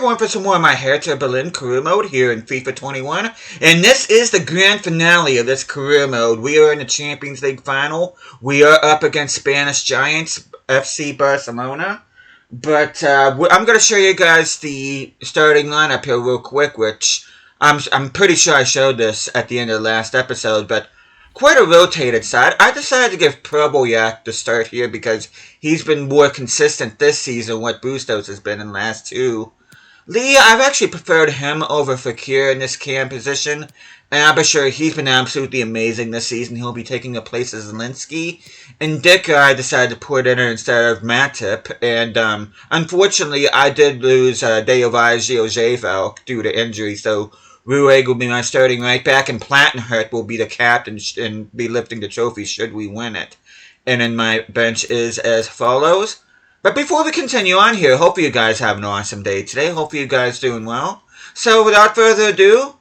everyone for some more of my Hertha Berlin career mode here in FIFA 21. And this is the grand finale of this career mode. We are in the Champions League final. We are up against Spanish Giants, FC Barcelona. But I'm going to show you guys the starting lineup here real quick, which I'm pretty sure I showed this at the end of the last episode, but quite a rotated side. I decided to give Proboyak the start here because he's been more consistent this season what Bustos has been in the last two. Lee, I've actually preferred him over Fakir in this cam position, and I'm sure he's been absolutely amazing this season. He'll be taking the place of Zielinski. And Dicker, I decided to put in instead of Matip, and unfortunately, I did lose Deovazio Jeval due to injury, so Rueg will be my starting right back, and Plattenhurt will be the captain and be lifting the trophy should we win it. And then my bench is as follows. But before we continue on here, hope you guys have an awesome day today. Hope you guys doing well. So without further ado,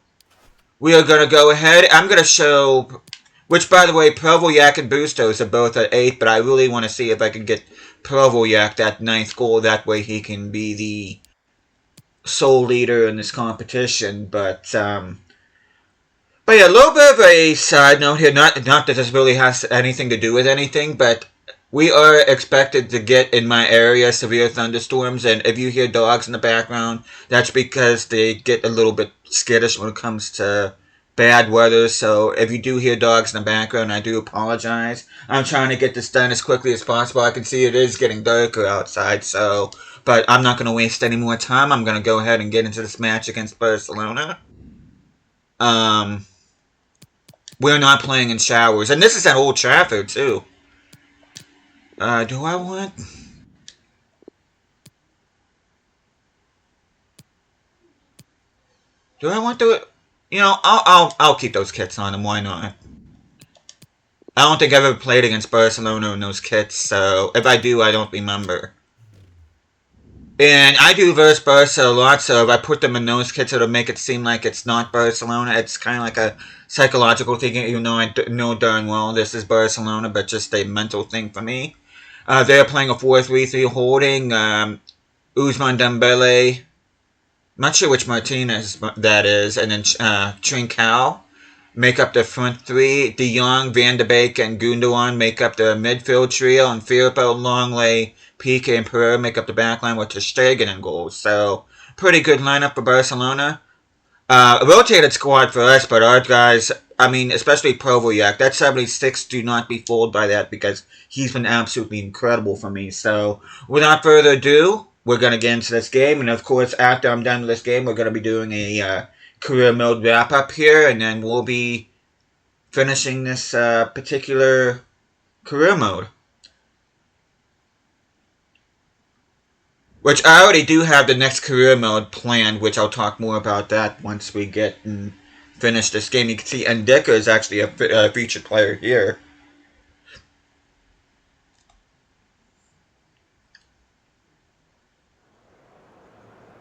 we are going to go ahead. I'm going to show, which by the way, Provoyak and Bustos are both at 8, but I really want to see if I can get Provoyak that 9th goal. That way he can be the sole leader in this competition. But yeah, a little bit of a side note here. Not that this really has anything to do with anything, but we are expected to get in my area severe thunderstorms, and if you hear dogs in the background, that's because they get a little bit skittish when it comes to bad weather. So if you do hear dogs in the background, I do apologize. I'm trying to get this done as quickly as possible. I can see it is getting darker outside, so but I'm not going to waste any more time. I'm going to go ahead and get into this match against Barcelona. We're not playing in showers. And this is at Old Trafford, too. Do I want... Do I want to... You know, I'll keep those kits on them. Why not? I don't think I've ever played against Barcelona in those kits, so if I do, I don't remember. And I do verse Barca a lot, so if I put them in those kits, it'll make it seem like it's not Barcelona. It's kind of like a psychological thing, even though I know darn well this is Barcelona, but just a mental thing for me. They're playing a 4-3-3 holding. Ousmane Dembele. I'm not sure which Martinez that is. And then Trincao make up the front three. De Jong, Van de Beek, and Gundogan make up the midfield trio. And Firpo, Longley, Piqué, and Pereira make up the backline with Ter Stegen in goals. So, pretty good lineup for Barcelona. A rotated squad for us, but our guys, I mean, especially Provoyak, that 76, do not be fooled by that because he's been absolutely incredible for me. So, without further ado, we're going to get into this game. And, of course, after I'm done with this game, we're going to be doing a career mode wrap-up here. And then we'll be finishing this particular career mode. Which I already do have the next career mode planned, which I'll talk more about that once we get and finish this game. You can see Ndeka is actually a featured player here.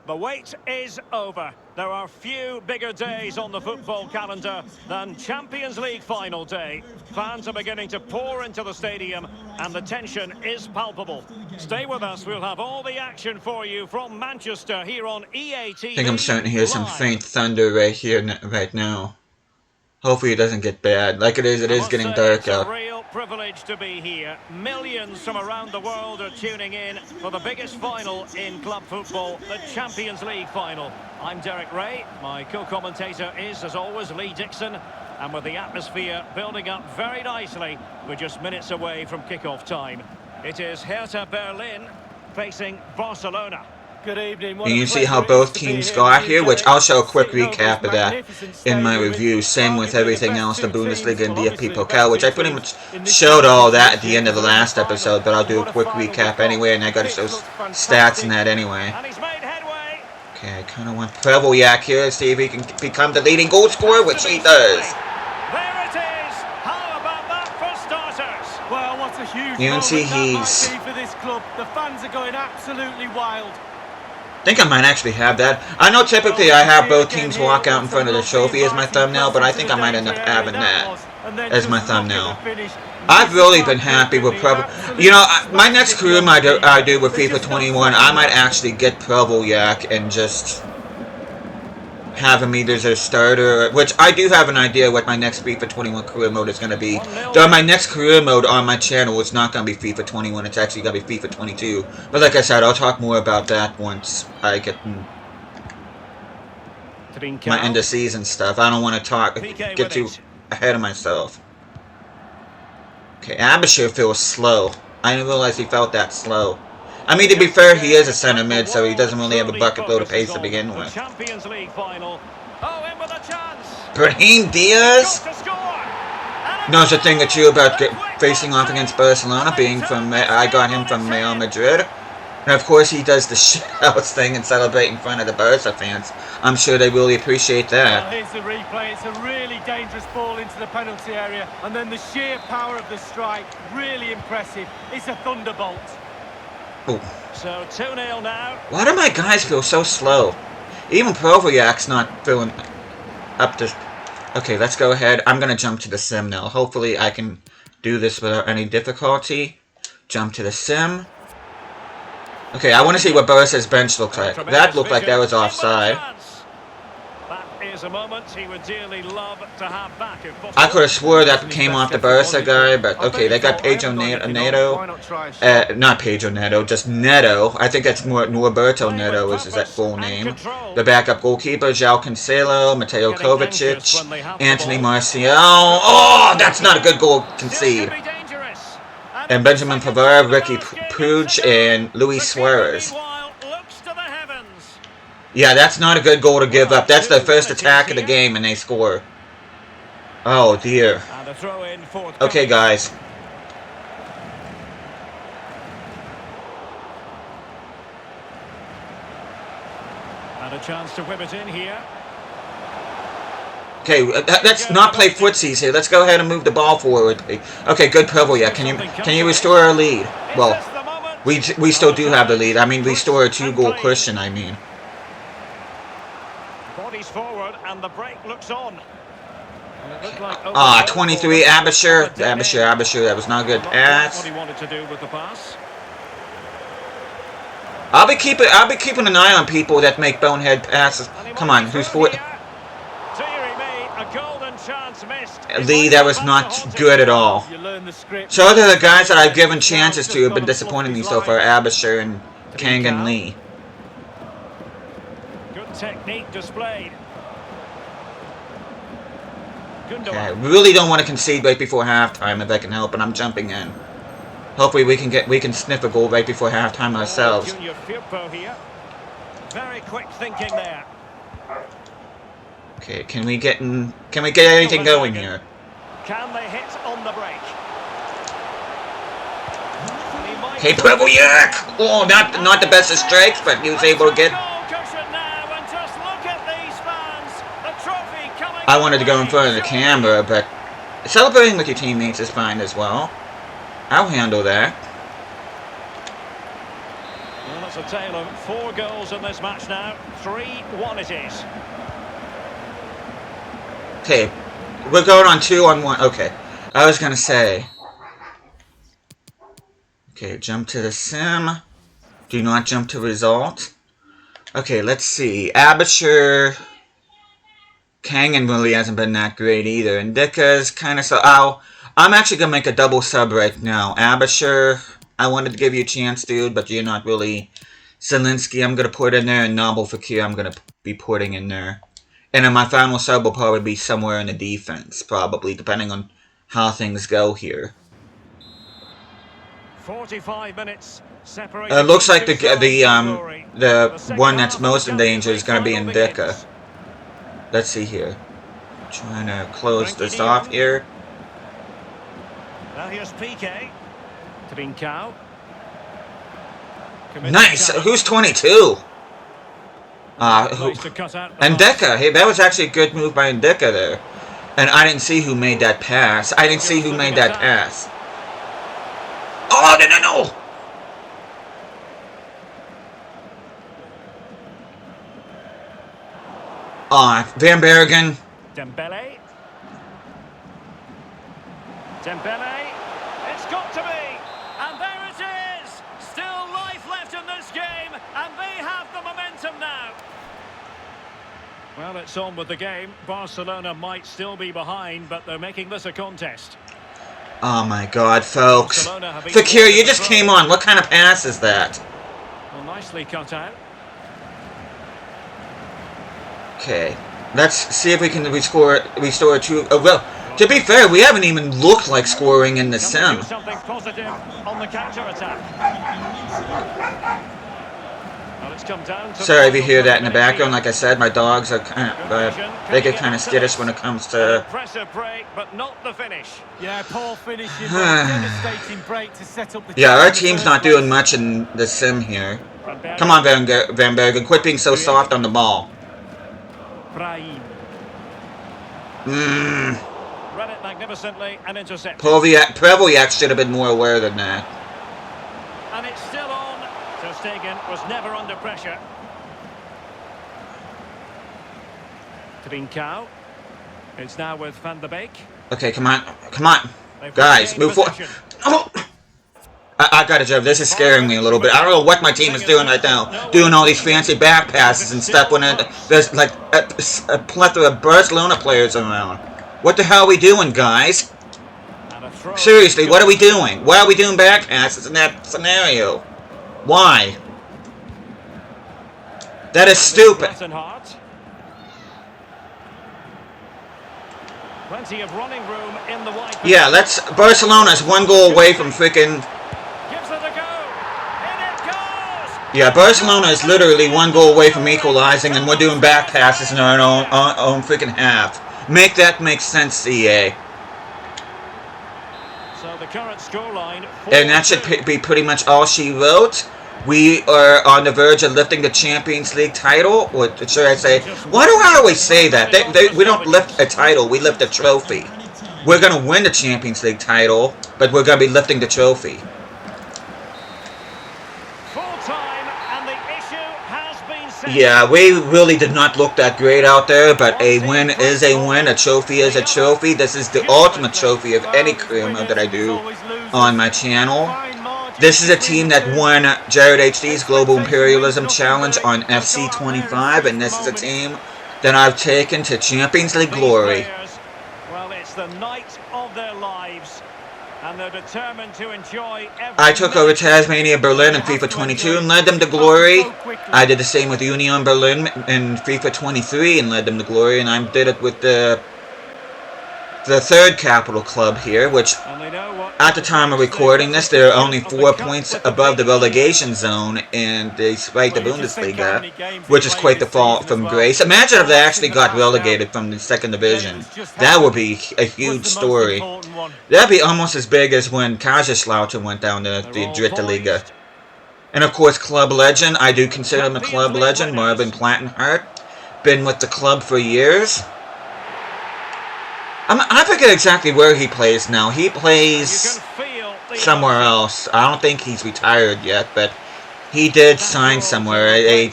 The wait is over. There are few bigger days on the football calendar than Champions League final day. Fans are beginning to pour into the stadium and the tension is palpable. Stay with us, we'll have all the action for you from Manchester here on EA TV. I think I'm starting to hear some faint thunder right here, right now. Hopefully it doesn't get bad. Like it is getting dark out. It's a real privilege to be here. Millions from around the world are tuning in for the biggest final in club football, the Champions League final. I'm Derek Ray. My co-commentator is, as always, Lee Dixon. And with the atmosphere building up very nicely, we're just minutes away from kickoff time. It is Hertha Berlin facing Barcelona. Good evening. And you see how both teams got here, which I'll show a quick recap of that in my review. Same with everything else, the Bundesliga and DFB Pokal, which I pretty much showed all that at the end of the last episode, but I'll do a quick recap anyway, and I gotta show stats in that anyway. Okay, I kinda want Provoyak here to see if he can become the leading goal scorer, which he does. There it is! How about that for starters? Well, what a huge You can see moment he's... that might be for this club. The fans are going absolutely wild. I think I might actually have that. I know typically I have both teams walk out in front of the trophy as my thumbnail, but I think I might end up having that as my thumbnail. I've really been happy with Provo. You know, my next career I do with FIFA 21, I might actually get Provo Yak and just have him either as a starter, which I do have an idea what my next FIFA 21 career mode is going to be. Though my next career mode on my channel is not going to be FIFA 21, it's actually going to be FIFA 22. But like I said, I'll talk more about that once I get my end of season stuff. I don't want to get too ahead of myself. Okay, Abashir feels slow. I didn't realize he felt that slow. I mean, to be fair, he is a center mid, so he doesn't really have a bucket load of pace to begin with. Brahim Diaz knows a thing or two about facing off against Barcelona, being from, I got him from Real Madrid. And of course, he does the shithouse thing and celebrate in front of the Barca fans. I'm sure they really appreciate that. Well, here's the replay. It's a really dangerous ball into the penalty area. And then the sheer power of the strike, really impressive. It's a thunderbolt. Ooh. So 2-0 now. Why do my guys feel so slow? Even Provoyak's not feeling up to... Okay, let's go ahead. I'm going to jump to the sim now. Hopefully I can do this without any difficulty. Jump to the sim. Okay, I want to see what Barca's bench looks like. That looked like that was offside. Is a moment he would dearly love to have back if possible. I could have swore that came off the Barca guy, but okay, they got Pedro Neto. Not Pedro Neto, just Neto. I think that's more Norberto Neto is that full name. The backup goalkeeper, João Cancelo, Mateo Kovacic, Anthony Martial. Oh, that's not a good goal concede. And Benjamin Pavard, Ricky Puig, and Luis Suarez. Yeah, that's not a good goal to give up. That's the first attack of the game and they score. Oh, dear. Okay, guys. And a chance to whip it in here. Okay, let's not play footsies here. Let's go ahead and move the ball forward. Okay, good Provo. Yeah, can you restore our lead? Well, we still do have the lead. I mean, restore a 2-goal cushion, I mean. Bodies forward and the break looks on. 23 Abashir. Abashir, that was not a good pass. What he wanted to do with the pass. I'll be keeping an eye on people that make bonehead passes. Come on, who's for it? Lee, that was not good at all. So other the guys that I've given chances to have been disappointing me so far, Abashir and Kangan Lee. Good technique displayed. Okay, I really don't want to concede right before halftime if I can help, and I'm jumping in. Hopefully we can sniff a goal right before halftime ourselves. Very quick thinking there. Okay, can we get anything going here? Can they hit on the break? Hey, Prevoyak! Oh, not the best of strikes, but he was able to get. I wanted to go in front of the camera, but celebrating with your teammates is fine as well. I'll handle that. Well, it's a tale of 4 goals in this match now. 3-1 it is. Okay, we're going on 2-on-1. Okay, I was gonna say. Okay, jump to the sim. Do not jump to result. Okay, let's see. Abashir. Kangan really hasn't been that great either. And Dika's kind of so. I'm actually gonna make a double sub right now. Abashir, I wanted to give you a chance, dude, but you're not really. Zielinski, I'm gonna put in there, and Nobel Fakir, I'm gonna be putting in there. And then my final sub will probably be somewhere in the defense, probably, depending on how things go here. 45 minutes. It looks like the one that's most in danger is going to be Indika. Let's see here. Trying to close this off here. Now here's PK. Trincao. Nice. Who's 22? Indika. Hey, that was actually a good move by Indika there. And I didn't see who made that pass. I didn't see who made that pass. Oh, no. Van Bergen. Dembele. Well, it's on with the game. Barcelona might still be behind, but they're making this a contest. Oh my god, folks. Barcelona have eaten Fakir, into you the just throw. came on. What kind of pass is that? Well, nicely cut out. Okay. Let's see if we can restore a true... Oh, well, to be fair, we haven't even looked like scoring in the Can they sim. do something positive on the counter-attack? Well, it's come down to Sorry if you the hear final that in the 30 background. minutes Like I said, my dogs are kind of... they get kind of skittish when it comes An to... impressive break, but not the finish. Yeah, poor finishing, but devastating break to set up the Yeah, team our in the team's first not place. doing much in the sim here. Van Bergen. Come on, Van Bergen. Quit being so soft on the ball. Brahim. Read it magnificently and intercepted. Prevoljak should have been more aware than that. And it's still on. Ter Stegen was never under pressure. Trincao. It's now with Van der Beek. Okay, come on. Come on. They've Guys, regained move forward. possession. Oh! I gotta joke, this is scaring me a little bit. I don't know what my team is doing right now. Doing all these fancy back passes and stuff when there's like a plethora of Barcelona players around. What the hell are we doing, guys? And a throw. Seriously, what are we doing? Why are we doing back passes in that scenario? Why? That is stupid. Plattenhardt. Plenty of running room in the wide. Yeah, Barcelona's one goal away from freaking... Gives it a go. In it goes. Yeah, Barcelona is literally one goal away from equalizing, and we're doing back passes in our own freaking half. Make that make sense, EA. So the current scoreline. And that should be pretty much all she wrote. We are on the verge of lifting the Champions League title. Or should I say... Why do I always say that? We don't lift a title, we lift a trophy. We're going to win the Champions League title, but we're going to be lifting the trophy. Full time, and the issue has been set. Yeah, we really did not look that great out there, but a win is a win, a trophy is a trophy. This is the ultimate trophy of any career mode that I do on my channel. This is a team that won Jared HD's Global Imperialism Challenge on FC25, and this is a team that I've taken to Champions League glory. Well, it's the night of their lives, and they're determined to enjoy every I took over Tasmania Berlin in FIFA 22 and led them to glory. I did the same with Union Berlin in FIFA 23 and led them to glory, and I did it with the third capital club here, which at the time of recording this, they're only 4 points above the relegation zone in despite the Bundesliga, which is quite the fall from grace. Imagine if they actually got relegated from the second division. That would be a huge story. That'd be almost as big as when Kaiserslautern went down to the Dritte Liga. And of course, club legend, I do consider him a club legend, Marvin Plattenhardt. Been with the club for years. I forget exactly where he plays now. He plays somewhere else. I don't think he's retired yet, but he did sign somewhere. A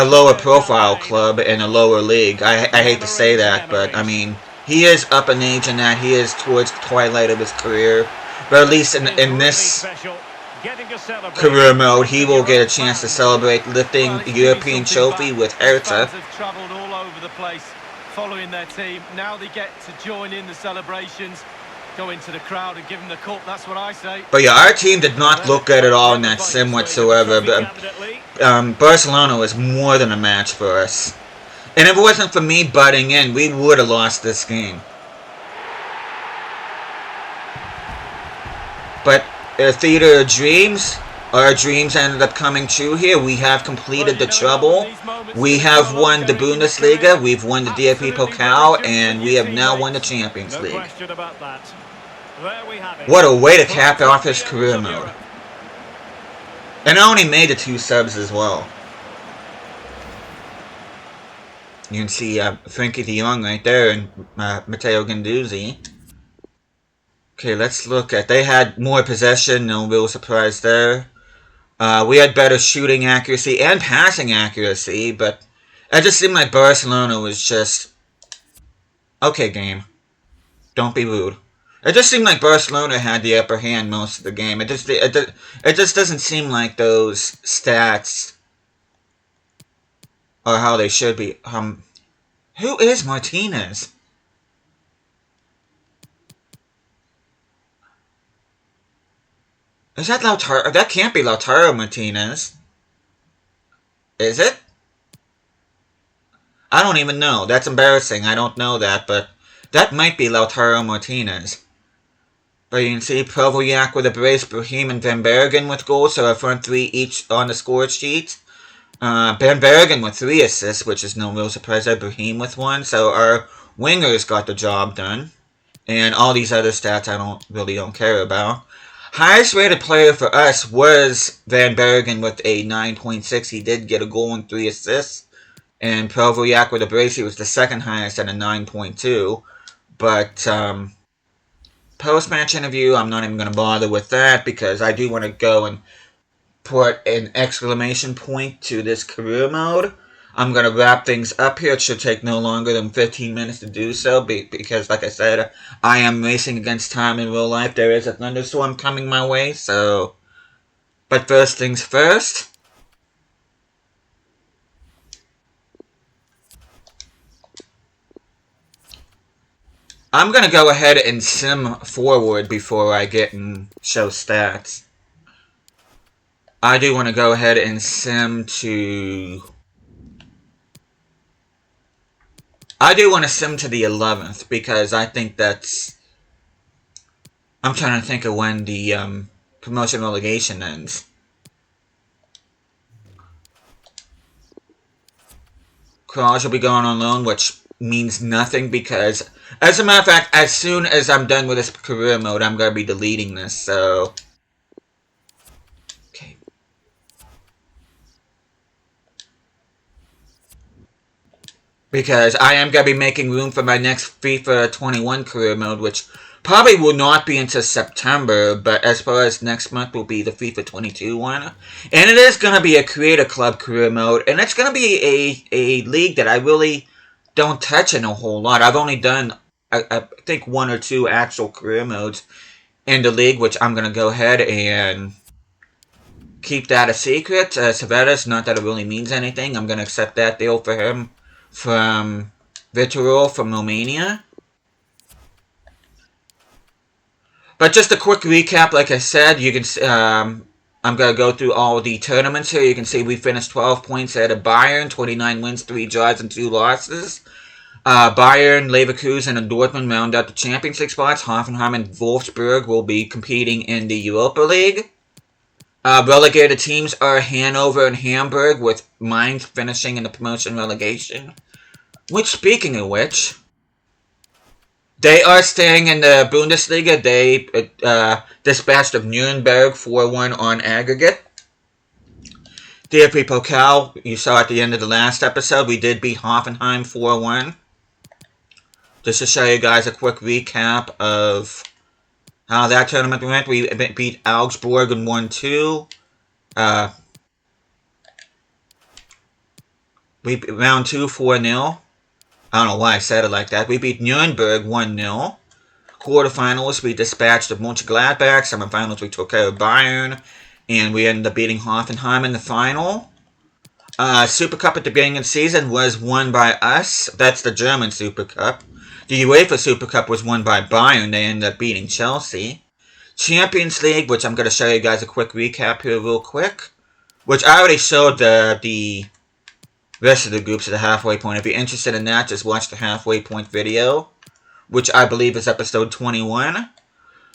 lower profile club in a lower league. I hate to say that, but I mean, he is up in age in that he is towards the twilight of his career. But at least in this career mode, he will get a chance to celebrate lifting the European trophy with Hertha. Following their team, now they get to join in the celebrations, go into the crowd and give them the cup. That's what I say. But yeah, our team did not look good at all in that sim whatsoever. But Barcelona was more than a match for us, and if it wasn't for me butting in, we would have lost this game. But theater of dreams. Our dreams ended up coming true here. We have completed the treble. We have won the Bundesliga. We've won the DFB Pokal, and we have now won the Champions League. What a way to cap off his career mode. And I only made the 2 subs as well. You can see Frankie de Jong right there and Matteo Guendouzi. Okay, let's look at... They had more possession, no real surprise there. We had better shooting accuracy and passing accuracy, but it just seemed like Barcelona was just... Okay, game. Don't be rude. It just seemed like Barcelona had the upper hand most of the game. It just doesn't seem like those stats or how they should be. Who is Martinez? Is that Lautaro? That can't be Lautaro Martinez. Is it? I don't even know. That's embarrassing. I don't know that, but that might be Lautaro Martinez. But you can see Provoyak with a brace, Brahim and Van Bergen with goals, so our front three each on the score sheet. Van Bergen with 3 assists, which is no real surprise there. Brahim with 1, so our wingers got the job done. And all these other stats I don't care about. Highest rated player for us was Van Bergen with a 9.6. He did get a goal and 3 assists. And Provoyak with a brace, he was the second highest at a 9.2. But post-match interview, I'm not even going to bother with that because I do want to go and put an exclamation point to this career mode. I'm going to wrap things up here. It should take no longer than 15 minutes to do so because, like I said, I am racing against time in real life. There is a thunderstorm coming my way, so... But first things first. I'm going to go ahead and sim forward before I get and show stats. I do want to go ahead and sim to... I do want to sim to the 11th because I think that's... I'm trying to think of when the promotion relegation ends. Kraj will be going on loan, which means nothing because, as a matter of fact, as soon as I'm done with this career mode, I'm going to be deleting this, so... Okay. Because I am going to be making room for my next FIFA 21 career mode, which probably will not be until September, but as far as next month will be the FIFA 22 one. And it is going to be a Creator Club career mode, and it's going to be a league that I really don't touch in a whole lot. I've only done, I think, 1 or 2 actual career modes in the league, which I'm going to go ahead and keep that a secret. Saveras, not that it really means anything. I'm going to accept that deal for him from Vitorul from Romania. But just a quick recap, like I said, you can I'm going to go through all the tournaments here. You can see we finished 12 points ahead of Bayern, 29 wins, 3 draws, and 2 losses. Bayern, Leverkusen, and Dortmund round out the Champions League spots. Hoffenheim and Wolfsburg will be competing in the Europa League. Relegated teams are Hanover and Hamburg, with Mainz finishing in the promotion relegation. Which, speaking of which, they are staying in the Bundesliga. They dispatched of Nuremberg 4-1 on aggregate. DFB Pokal, you saw at the end of the last episode, we did beat Hoffenheim 4-1. Just to show you guys a quick recap of how that tournament went. We beat Augsburg in 1-2. Round 2, 4-0. I don't know why I said it like that. We beat Nuremberg 1-0. Quarterfinals, we dispatched of Mönchengladbach. Semifinals, we took care of Bayern. And we ended up beating Hoffenheim in the final. Super Cup at the beginning of the season was won by us. That's the German Super Cup. The UEFA Super Cup was won by Bayern. They ended up beating Chelsea. Champions League, which I'm going to show you guys a quick recap here real quick. Which I already showed the rest of the groups at the halfway point. If you're interested in that, just watch the halfway point video, which I believe is episode 21.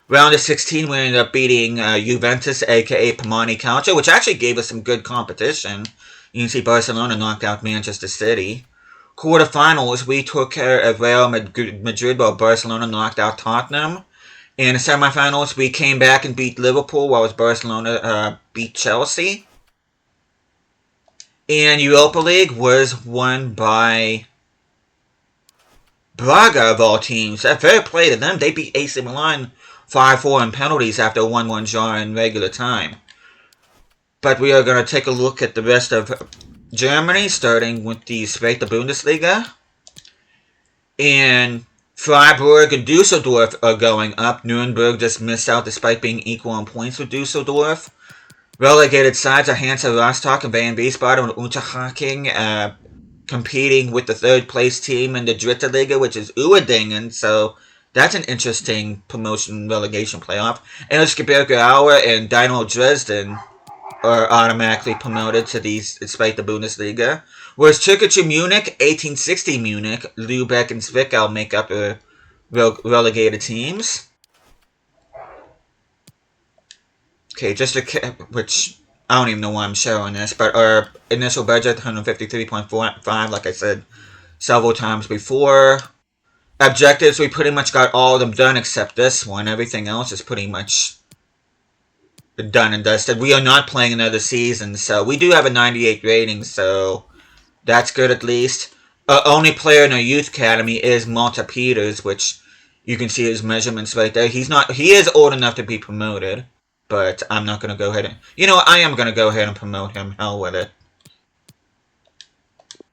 Round of 16, we ended up beating Juventus, a.k.a. Pamani Calcio, which actually gave us some good competition. You can see Barcelona knocked out Manchester City. Quarterfinals, we took care of Real Madrid while Barcelona knocked out Tottenham. In the semifinals, we came back and beat Liverpool while Barcelona beat Chelsea. And Europa League was won by Braga, of all teams. Fair play to them. They beat AC Milan 5-4 in penalties after a 1-1 draw in regular time. But we are going to take a look at the rest of Germany, starting with the Zweite Bundesliga. And Freiburg and Dusseldorf are going up. Nuremberg just missed out despite being equal in points with Dusseldorf. Relegated sides are Hansa Rostock and VfB Wiesbaden and Unterhaching. competing with the third place team in the Dritte Liga, which is Uerdingen. So that's an interesting promotion relegation playoff. Erzgebirge Aue and Dynamo Dresden are automatically promoted to these, despite the Bundesliga. Whereas Türkgücü Munich, 1860 Munich, Lübeck, and Zwickau make up the relegated teams. Okay, which I don't even know why I'm showing this, but our initial budget, 153.45, like I said several times before. Objectives, we pretty much got all of them done except this one. Everything else is pretty much done and dusted. We are not playing another season, so we do have a 98 rating, so that's good at least. Only player in our youth academy is Malta Peters, which you can see his measurements right there. He is old enough to be promoted, but I'm not going to go ahead and... You know, I am going to go ahead and promote him. Hell with it.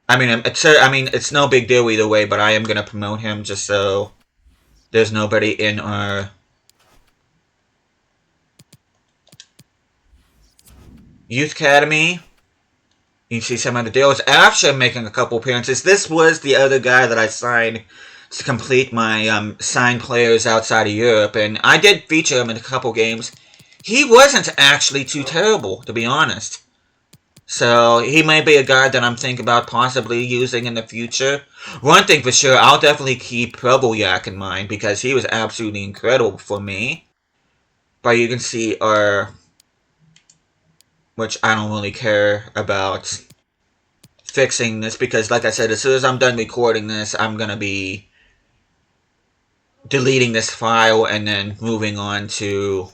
I mean, it's no big deal either way, but I am going to promote him just so there's nobody in our youth academy. You can see some of the deals. After making a couple appearances, this was the other guy that I signed to complete my signed players outside of Europe, and I did feature him in a couple games. He wasn't actually too terrible, to be honest. So, he may be a guy that I'm thinking about possibly using in the future. One thing for sure, I'll definitely keep Probolyak in mind, because he was absolutely incredible for me. But you can see which I don't really care about fixing this, because like I said, as soon as I'm done recording this, I'm going to be deleting this file and then moving on to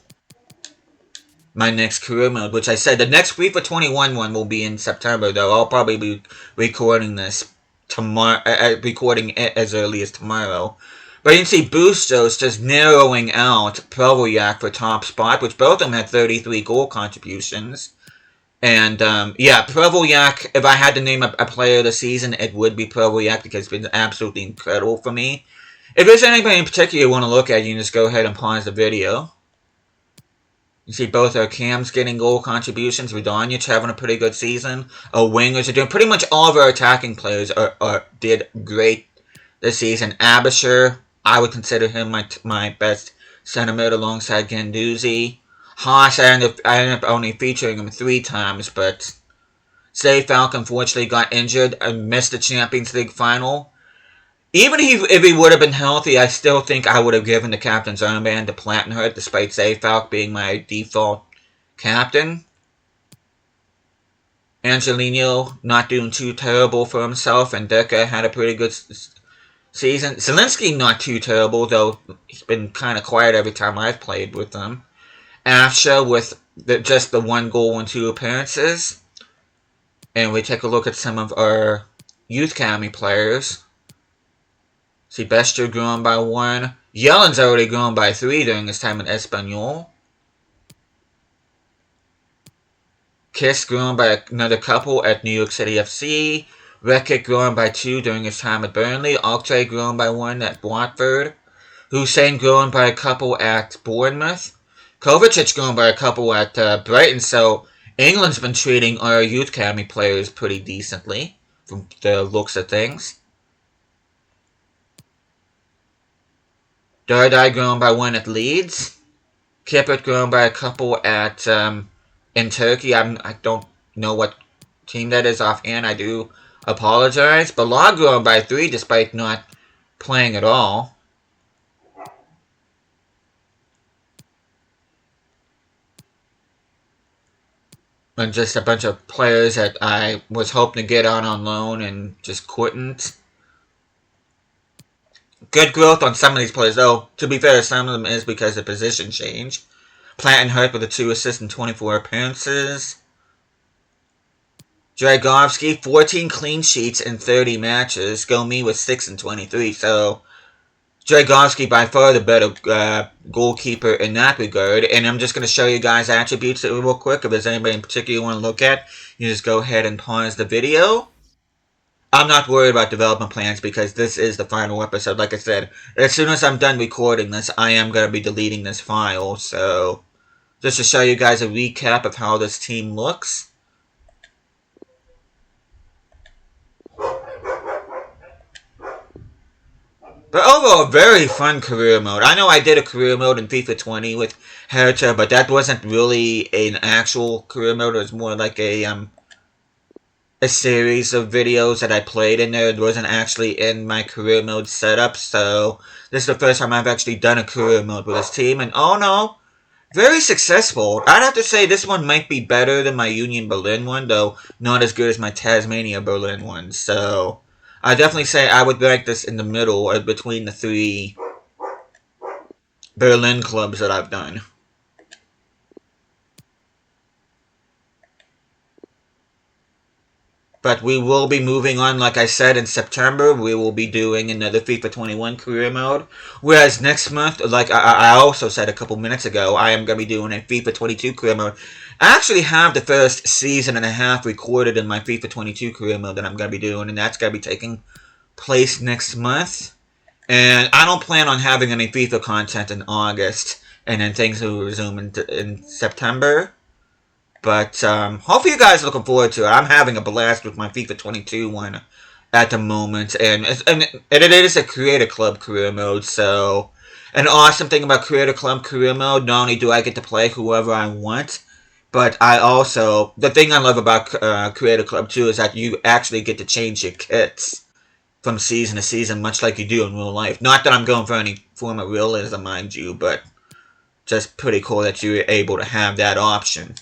my next career mode, which I said the next FIFA 21 one will be in September, though. I'll probably be recording this tomorrow, recording it as early as tomorrow. But you can see Bustos just narrowing out Probolyak for top spot, which both of them had 33 goal contributions. And, yeah, Probolyak, if I had to name a player of the season, it would be Probolyak, because it's been absolutely incredible for me. If there's anybody in particular you want to look at, you can just go ahead and pause the video. You see both our cams getting goal contributions. Radonjic having a pretty good season. Our wingers are doing... Pretty much all of our attacking players did great this season. Abisher, I would consider him my best center mid alongside Guendouzi. Haas, I ended up only featuring him 3 times, but Zayfalk unfortunately got injured and missed the Champions League final. Even if he would have been healthy, I still think I would have given the captain's armband to Plattenhurt, despite Zayfalk being my default captain. Angelino not doing too terrible for himself, and Deca had a pretty good season. Zielinski not too terrible, though he's been kind of quiet every time I've played with him. Afsha with just the 1 goal and 2 appearances. And we take a look at some of our youth academy players. See, Bester growing by 1. Yellen's already grown by 3 during his time at Espanyol. Kiss growing by another couple at New York City FC. Rekik growing by 2 during his time at Burnley. Alctay growing by 1 at Watford. Hussein growing by a couple at Bournemouth. Kovacic growing by a couple at Brighton. So England's been treating our youth academy players pretty decently from the looks of things. Dardai grown by 1 at Leeds. Kippert grown by a couple at in Turkey. I don't know what team that is offhand. I do apologize. Balog grown by 3 despite not playing at all. And just a bunch of players that I was hoping to get on loan and just couldn't. Good growth on some of these players, though. To be fair, some of them is because of position change. Plattenhurt with the 2 assists and 24 appearances. Dragovski, 14 clean sheets in 30 matches. Gomi with 6 and 23. So, Dragovski by far the better goalkeeper in that regard. And I'm just going to show you guys attributes real quick. If there's anybody in particular you want to look at, you just go ahead and pause the video. I'm not worried about development plans because this is the final episode. Like I said, as soon as I'm done recording this, I am going to be deleting this file. So, just to show you guys a recap of how this team looks. But overall, very fun career mode. I know I did a career mode in FIFA 20 with Hertha, but that wasn't really an actual career mode. It was more like a series of videos that I played in there. It wasn't actually in my career mode setup, so this is the first time I've actually done a career mode with this team, and oh no, very successful. I'd have to say this one might be better than my Union Berlin one, though not as good as my Tasmania Berlin one, so I definitely say I would rank this in the middle or between the three Berlin clubs that I've done. But we will be moving on, like I said, in September. We will be doing another FIFA 21 career mode. Whereas next month, like I also said a couple minutes ago, I am going to be doing a FIFA 22 career mode. I actually have the first season and a half recorded in my FIFA 22 career mode that I'm going to be doing, and that's going to be taking place next month. And I don't plan on having any FIFA content in August, and then things will resume in September. But hopefully you guys are looking forward to it. I'm having a blast with my FIFA 22 one at the moment. And it is a Creator Club career mode. So an awesome thing about Creator Club career mode, not only do I get to play whoever I want, but I also, the thing I love about Creator Club too is that you actually get to change your kits from season to season, much like you do in real life. Not that I'm going for any form of realism, mind you, but just pretty cool that you're able to have that option.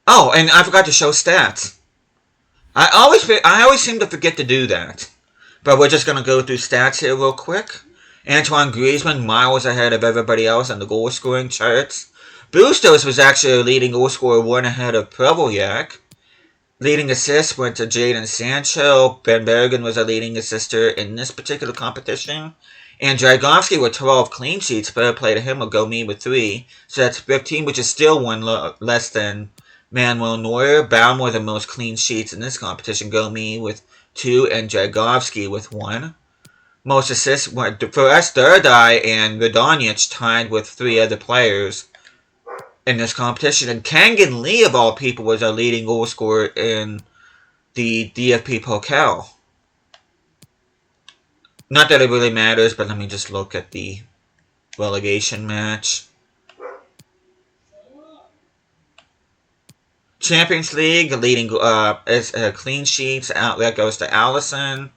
Oh, and I forgot to show stats. I always seem to forget to do that. But we're just going to go through stats here real quick. Antoine Griezmann miles ahead of everybody else on the goal scoring charts. Bustos was actually a leading goal scorer, one ahead of Prevolyak. Leading assists went to Jadon Sancho. Van Bergen was a leading assister in this particular competition. And Dragowski with 12 clean sheets. Fair play to him will go me with 3. So that's 15, which is still one less than Manuel Neuer. Baum with the most clean sheets in this competition. Go me with 2 and Dragowski with 1. Most assists went for us, Dardai and Radonjic tied with 3 other players in this competition. And Kangan Lee, of all people, was our leading goal scorer in the DFP Pokal. Not that it really matters, but let me just look at the relegation match. Champions League, leading clean sheets. Out that goes to Allison,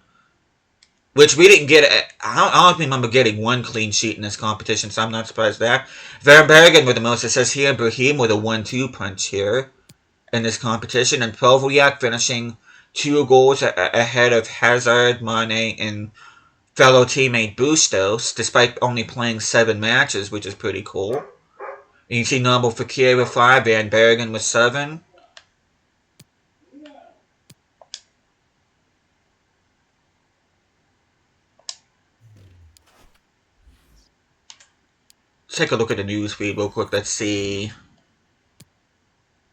which we didn't get. I don't remember getting 1 clean sheet in this competition, so I'm not surprised there. Van Bergen with the most assists here. Brahim with a 1-2 punch here in this competition, and Provolyak finishing 2 goals ahead of Hazard, Mane, and fellow teammate Bustos, despite only playing 7 matches, which is pretty cool. And you can see Noble Fekir with 5, Van Bergen with 7. Take a look at the news feed real quick. Let's see.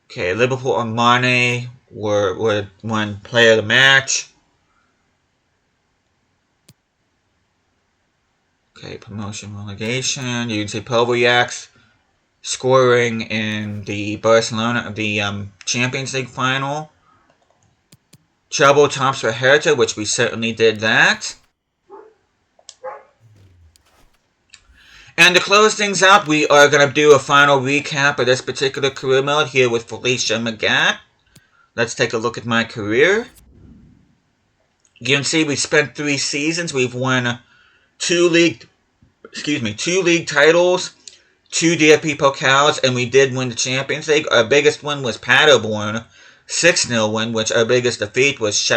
Okay, Liverpool and Mane were one player of the match. Okay, promotion relegation. You can see Provolyak's scoring in the Champions League final. Treble tops for Hertha, which we certainly did that. And to close things out, we are going to do a final recap of this particular career mode here with Felicia Magat. Let's take a look at my career. You can see we spent 3 seasons. We've won 2 league titles, 2 DFP Pokals, and we did win the Champions League. Our biggest one was Paderborn, 6-0 win, which our biggest defeat was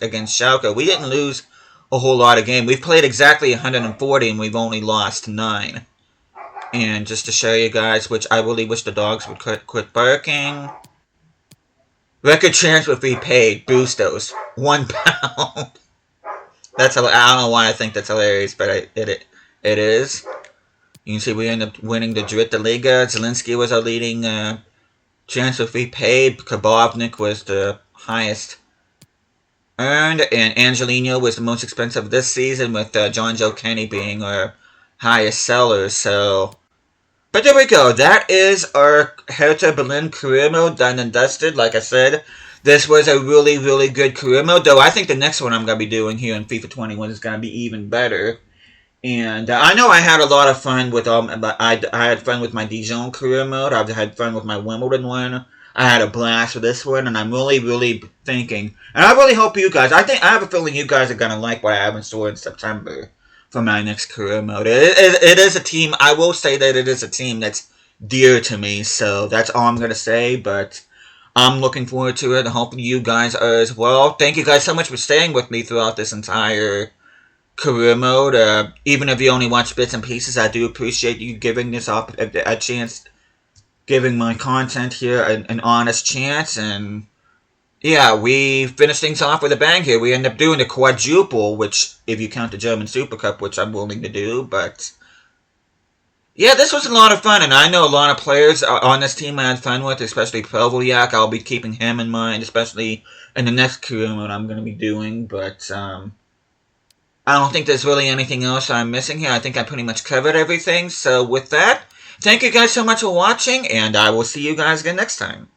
against Schalke. We didn't lose a whole lot of games. We've played exactly 140 and we've only lost 9. And just to show you guys, which I really wish the dogs would quit barking. Record transfer fee paid, Bustos, £1. That's I don't know why I think that's hilarious, but it is. You can see we ended up winning the Dritte Liga. Zelensky was our leading transfer fee paid. Kabovnik was the highest earned, and Angelino was the most expensive this season, with John Joe Kenny being our highest seller. So, but there we go. That is our Hertha Berlin career mode done and dusted. Like I said, this was a really, really good career mode. Though I think the next one I'm going to be doing here in FIFA 21 is going to be even better. And I know I had a lot of fun with I had fun with my Dijon career mode. I've had fun with my Wimbledon one. I had a blast with this one, and I'm really, really thinking, and I really hope you guys. I have a feeling you guys are gonna like what I have in store in September for my next career mode. It is a team. I will say that it is a team that's dear to me. So that's all I'm gonna say. But I'm looking forward to it, and hoping you guys are as well. Thank you guys so much for staying with me throughout this entire career mode. Even if you only watch bits and pieces, I do appreciate you giving this up a chance, giving my content here an honest chance. And yeah, we finished things off with a bang here. We end up doing the quadruple, which if you count the German Super Cup, which I'm willing to do. But yeah, this was a lot of fun, and I know a lot of players on this team I had fun with, especially Provolyak. I'll be keeping him in mind, especially in the next career mode I'm going to be doing. But I don't think there's really anything else I'm missing here. I think I pretty much covered everything. So with that, thank you guys so much for watching, and I will see you guys again next time.